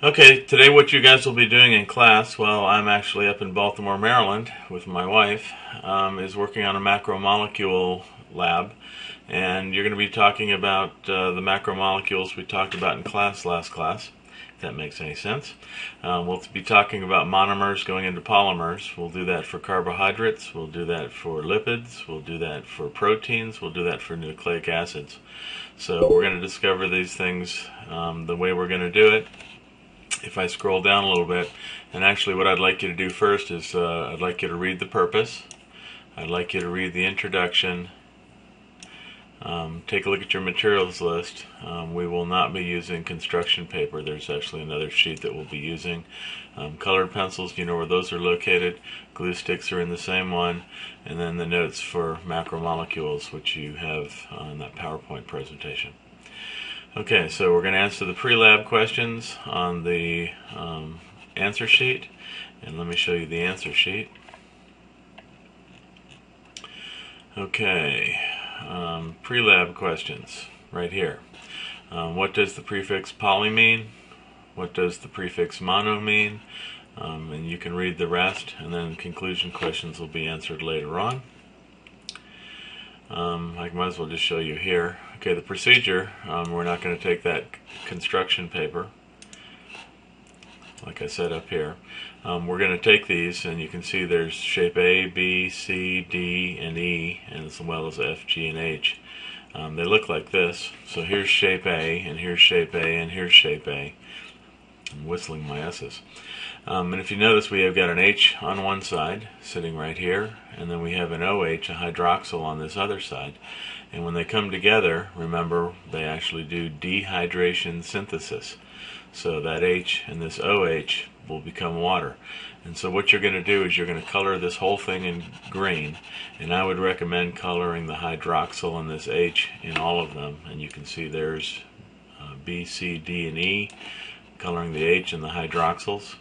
Okay, today what you guys will be doing in class, well, I'm actually up in Baltimore, Maryland with my wife, is working on a macromolecule lab, and you're going to be talking about the macromolecules we talked about in class last class, if that makes any sense. We'll be talking about monomers going into polymers. We'll do that for carbohydrates, we'll do that for lipids, we'll do that for proteins, we'll do that for nucleic acids. So we're going to discover these things the way we're going to do it. If I scroll down a little bit, and actually what I'd like you to do first is I'd like you to read the purpose, I'd like you to read the introduction, take a look at your materials list. We will not be using construction paper. There's actually another sheet that we'll be using. Colored pencils, you know where those are located. Glue sticks are in the same one, and then the notes for macromolecules, which you have on that PowerPoint presentation. Okay, so we're going to answer the pre-lab questions on the answer sheet, and let me show you the answer sheet. Okay, pre-lab questions right here. What does the prefix poly mean? What does the prefix mono mean? And you can read the rest, and then conclusion questions will be answered later on. I might as well just show you here. Okay, the procedure, we're not going to take that construction paper, like I said up here. We're going to take these, and you can see there's shape A, B, C, D, and E, and as well as F, G, and H. They look like this. So here's shape A, and here's shape A, and here's shape A. I'm whistling my S's. And if you notice, we have got an H on one side, sitting right here, and then we have an OH, a hydroxyl, on this other side. And when they come together, remember, they actually do dehydration synthesis. So that H and this OH will become water. And so what you're going to do is you're going to color this whole thing in green, and I would recommend coloring the hydroxyl and this H in all of them. And you can see there's B, C, D, and E, coloring the H and the hydroxyls.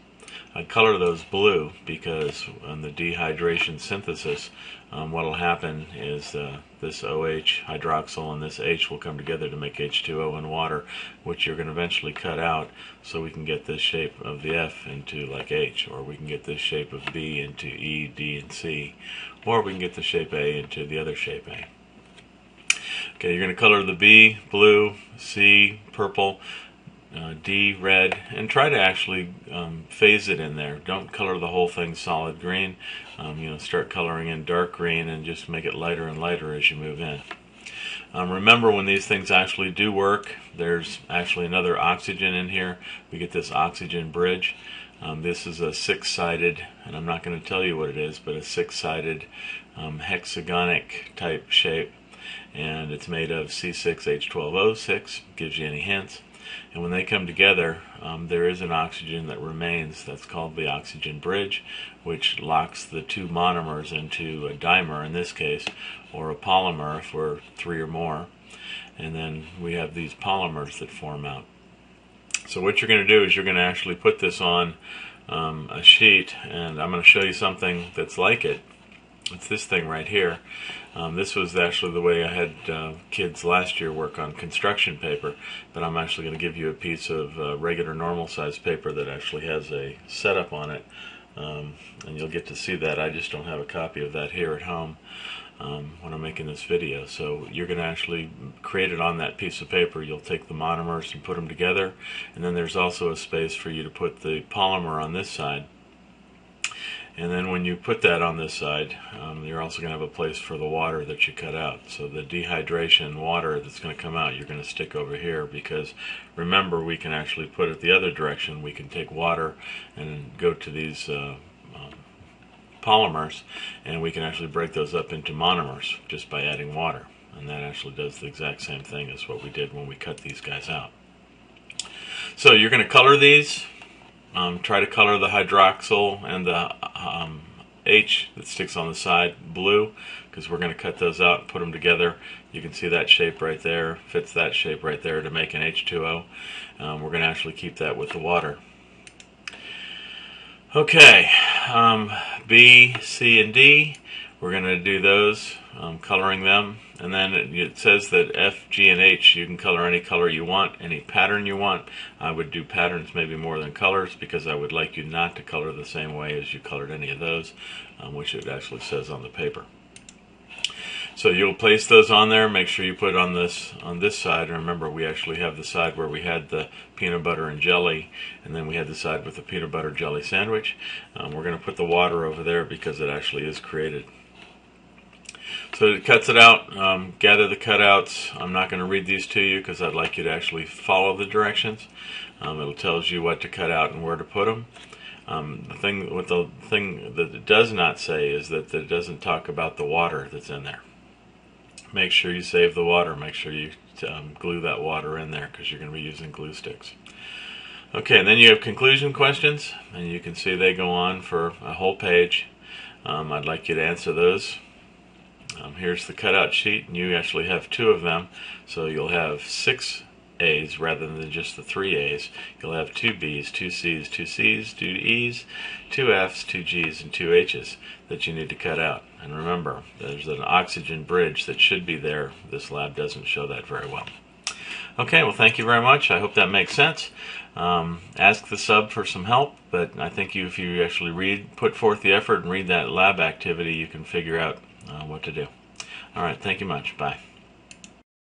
I'd color those blue because on the dehydration synthesis, what will happen is this OH, hydroxyl, and this H will come together to make H2O and water, which you're going to eventually cut out so we can get this shape of the F into like H, or we can get this shape of B into E, D, and C, or we can get the shape A into the other shape A. Okay, you're going to color the B blue, C purple, D red, and try to actually phase it in there. Don't color the whole thing solid green. Start coloring in dark green and just make it lighter and lighter as you move in. Remember, when these things actually do work, there's actually another oxygen in here. We get this oxygen bridge. This is a six-sided, and I'm not going to tell you what it is, but a six-sided hexagonic type shape, and it's made of C6H12O6. Gives you any hints. And when they come together, there is an oxygen that remains. That's called the oxygen bridge, which locks the two monomers into a dimer in this case, or a polymer if we're three or more. And then we have these polymers that form out. So what you're going to do is you're going to actually put this on a sheet, and I'm going to show you something that's like it. It's this thing right here. This was actually the way I had kids last year work on construction paper, but I'm actually going to give you a piece of regular normal size paper that actually has a setup on it, and you'll get to see that. I just don't have a copy of that here at home when I'm making this video. So you're going to actually create it on that piece of paper. You'll take the monomers and put them together, and then there's also a space for you to put the polymer on this side. And then when you put that on this side, you're also going to have a place for the water that you cut out. So the dehydration water that's going to come out, you're going to stick over here, because remember, we can actually put it the other direction. We can take water and go to these polymers, and we can actually break those up into monomers just by adding water. And that actually does the exact same thing as what we did when we cut these guys out. So you're going to color these. Try to color the hydroxyl and the H that sticks on the side blue, because we're going to cut those out and put them together. You can see that shape right there fits that shape right there to make an H2O. We're going to actually keep that with the water. Okay, B, C, and D, We're going to do those, coloring them, and then it says that F, G, and H, you can color any color you want, any pattern you want. I would do patterns maybe more than colors, because I would like you not to color the same way as you colored any of those, which it actually says on the paper. So you'll place those on there. Make sure you put on this side. And remember, we actually have the side where we had the peanut butter and jelly, and then we had the side with the peanut butter jelly sandwich. We're going to put the water over there because it actually is created. So it cuts it out. Gather the cutouts. I'm not going to read these to you because I'd like you to actually follow the directions. It tells you what to cut out and where to put them. The thing that it does not say is that it doesn't talk about the water that's in there. Make sure you save the water. Make sure you glue that water in there because you're going to be using glue sticks. Okay, and then you have conclusion questions, and you can see they go on for a whole page. I'd like you to answer those. Here's the cutout sheet, and you actually have 2 of them, so you'll have 6 A's rather than just the 3 A's. You'll have 2 B's, 2 C's, 2 C's, 2 E's, 2 F's, 2 G's, and 2 H's that you need to cut out. And remember, there's an oxygen bridge that should be there. This lab doesn't show that very well. Okay, well, thank you very much. I hope that makes sense. Ask the sub for some help, but I think if you actually put forth the effort and read that lab activity, you can figure out what to do. All right, thank you much. Bye.